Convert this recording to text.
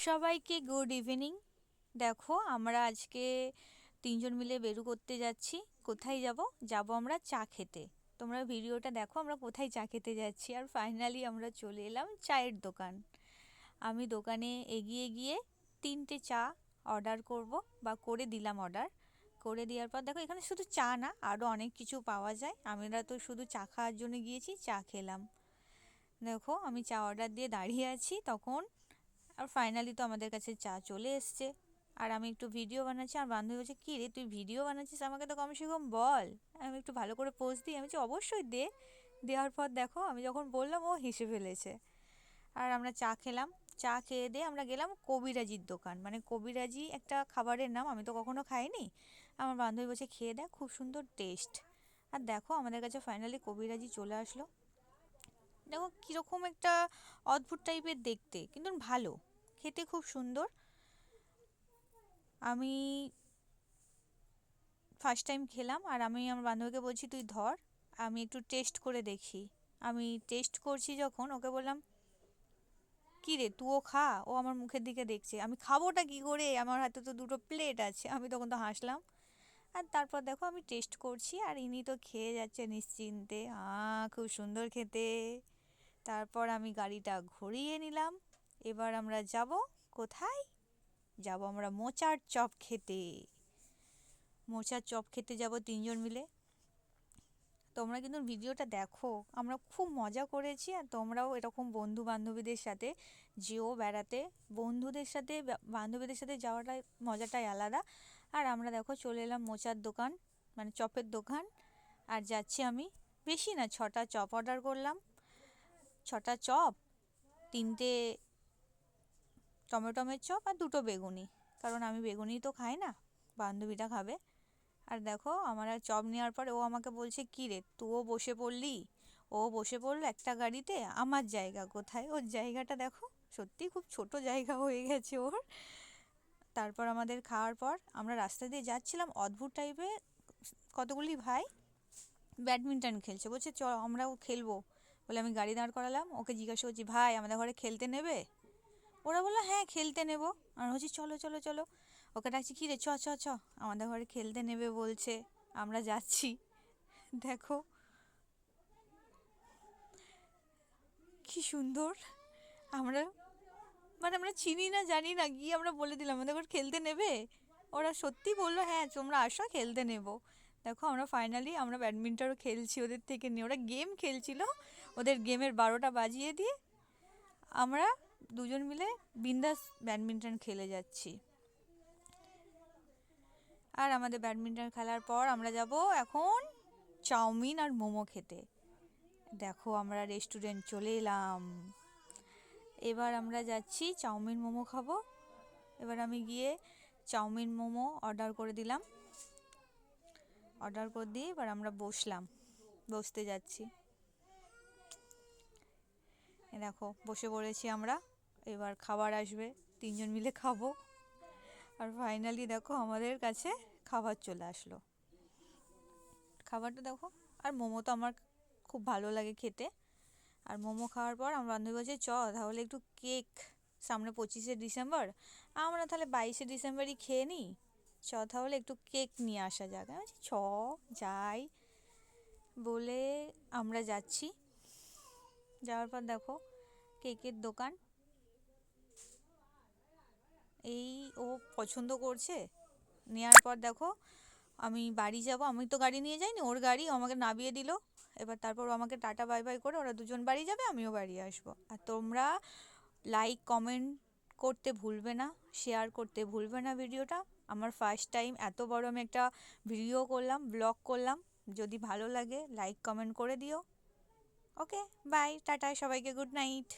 সবাইকে good evening. দেখো আমরা আজকে তিনজন মিলে বেরু করতে যাচ্ছি। কোথায় যাব? যাব আমরা চা খেতে। তোমরা ভিডিওটা দেখো আমরা কোথায় চা খেতে যাচ্ছি। আর ফাইনালি আমরা চলে এলাম চায়ের দোকান। আমি দোকানে এগিয়ে গিয়ে তিনটে চা অর্ডার করব বা করে দিলাম অর্ডার। করে দেওয়ার পর দেখো এখানে শুধু চা না, আরও অনেক কিছু পাওয়া যায়। আমরা তো শুধু চা খাওয়ার জন্য গিয়েছি, চা খেলাম। দেখো আমি চা অর্ডার দিয়ে দাঁড়িয়ে আছি তখন, আর ফাইনালি তো আমাদের কাছে চা চলে এসছে। আর আমি একটু ভিডিও বানাচ্ছি, আর বান্ধবী বলছে কী রে তুই ভিডিও বানাচ্ছিস, আমাকে তো কমসে কম বল, আমি একটু ভালো করে পোজ দিই। আমি বলছি অবশ্যই দে। দেওয়ার পর দেখো আমি যখন বললাম ও হেসে ফেলেছে। আর আমরা চা খেলাম। চা খেয়ে দিয়ে আমরা গেলাম কবিরাজির দোকান, মানে কবিরাজি একটা খাবারের নাম, আমি তো কখনো খাইনি। আমার বান্ধবী বলছে খেয়ে দেখ, খুব সুন্দর টেস্ট। আর দেখো আমাদের কাছে ফাইনালি কবিরাজি চলে আসলো। দেখো কীরকম একটা অদ্ভুত টাইপের দেখতে, কিন্তু ভালো, খেতে খুব সুন্দর। আমি ফার্স্ট টাইম খেলাম, আর আমি আমার বান্ধবীকে বলছি তুই ধর, আমি একটু টেস্ট করে দেখি। আমি টেস্ট করছি যখন ওকে বললাম কী রে তুইও খা। ও আমার মুখের দিকে দেখছে, আমি খাবোটা কী করে, আমার হাতে তো দুটো প্লেট আছে। আমি তখন তো হাসলাম। আর তারপর দেখো আমি টেস্ট করছি, আর ইনি তো খেয়ে যাচ্ছে নিশ্চিন্তে, খুব সুন্দর খেতে। তারপর আমি গাড়িটা ঘুরিয়ে নিলাম। এবার আমরা যাব কোথায়? যাব আমরা মোচার চপ খেতে। মোচার চপ খেতে যাব তিনজন মিলে। তোমরা কিন্তু ভিডিওটা দেখো, আমরা খুব মজা করেছি। আর তোমরাও এরকম বন্ধু বান্ধবীদের সাথে যেও বেড়াতে। বন্ধুদের সাথে বান্ধবীদের সাথে যাওয়াটাই মজাটাই আলাদা। আর আমরা দেখো চলে এলাম মোচার দোকান, মানে চপের দোকান। আর যাচ্ছি আমি, বেশি না, 6টা চপ অর্ডার করলাম। 6টা চপ, 3টে টমেটোমের চপ আর 2টো বেগুনি, কারণ আমি বেগুনি তো খাই না, বান্ধবীটা খাবে। আর দেখো আমার আর চপ নেওয়ার পর ও আমাকে বলছে কী রে তুইও বসে পড়লি। ও বসে পড়লো একটা গাড়িতে, আমার জায়গা কোথায়, ওর জায়গাটা দেখো সত্যি খুব ছোট জায়গা হয়ে গেছে ওর। তারপর আমাদের খাওয়ার পর আমরা রাস্তা দিয়ে যাচ্ছিলাম, অদ্ভুত টাইপের কতগুলি ভাই ব্যাডমিন্টন খেলছে। বলছে চ আমরাও খেলবো। বলে আমি গাড়ি দাঁড় করালাম, ওকে জিজ্ঞাসা করছি ভাই আমাদের ঘরে খেলতে নেবে? ওরা বললো হ্যাঁ খেলতে নেবো। আর বলছি চলো চলো চলো। ওকে ডাকছি কী রে চ চ চ, আমাদের ঘরে খেলতে নেবে বলছে। আমরা যাচ্ছি। দেখো কি সুন্দর। আমরা, মানে আমরা চিনি না জানি না, গিয়ে আমরা বলে দিলাম আমাদের ঘরে খেলতে নেবে। ওরা সত্যি বললো হ্যাঁ তোমরা আসো খেলতে নেবো। দেখো আমরা ফাইনালি আমরা ব্যাডমিন্টনও খেলছি ওদের থেকে নিয়ে। ওরা গেম খেলছিল, ওদের গেমের 12টা বাজিয়ে দিয়ে আমরা দুজন মিলে বিন্দাস ব্যাডমিন্টন খেলে যাচ্ছি। আর আমাদের ব্যাডমিন্টন খেলার পর আমরা যাব এখন চাউমিন আর মোমো খেতে। দেখো আমরা রেস্টুরেন্ট চলে এলাম। এবার আমরা যাচ্ছি চাউমিন মোমো খাবো। এবার আমি গিয়ে চাউমিন মোমো অর্ডার করে দিলাম। অর্ডার করে দিয়ে এবার আমরা বসতে যাচ্ছি। দেখো বসে পড়েছি আমরা, এবার খাবার আসবে, তিনজন মিলে খাবো। আর ফাইনালি দেখো আমাদের কাছে খাবার চলে আসলো। খাবারটা দেখো, আর মোমো তো আমার খুব ভালো লাগে খেতে। আর মোমো খাওয়ার পর আমার বান্ধবী বলছে চ তাহলে একটু কেক, সামনে 25শে ডিসেম্বর, আমরা তাহলে 22শে ডিসেম্বরই খেয়ে নিই। চ তাহলে একটু কেক নিয়ে আসা যাক। আমি বলছি চ যাই বলে আমরা যাচ্ছি। যাওয়ার পর দেখো কেকের দোকান, এই ও পছন্দ করছে। নেওয়ার পর দেখো আমি বাড়ি যাব, আমি তো গাড়ি নিয়ে যাইনি, ওর গাড়ি আমাকে নামিয়ে দিল। এবার তারপর ও আমাকে টাটা বাই বাই করে ওরা দুজন বাড়ি যাবে, আমিও বাড়ি আসবো। আর তোমরা লাইক কমেন্ট করতে ভুলবে না, শেয়ার করতে ভুলবে না ভিডিওটা। আমার ফার্স্ট টাইম এত বড় আমি একটা ভিডিও করলাম, ব্লগ করলাম। যদি ভালো লাগে লাইক কমেন্ট করে দিও। ওকে বাই টাটা, সবাইকে গুড নাইট।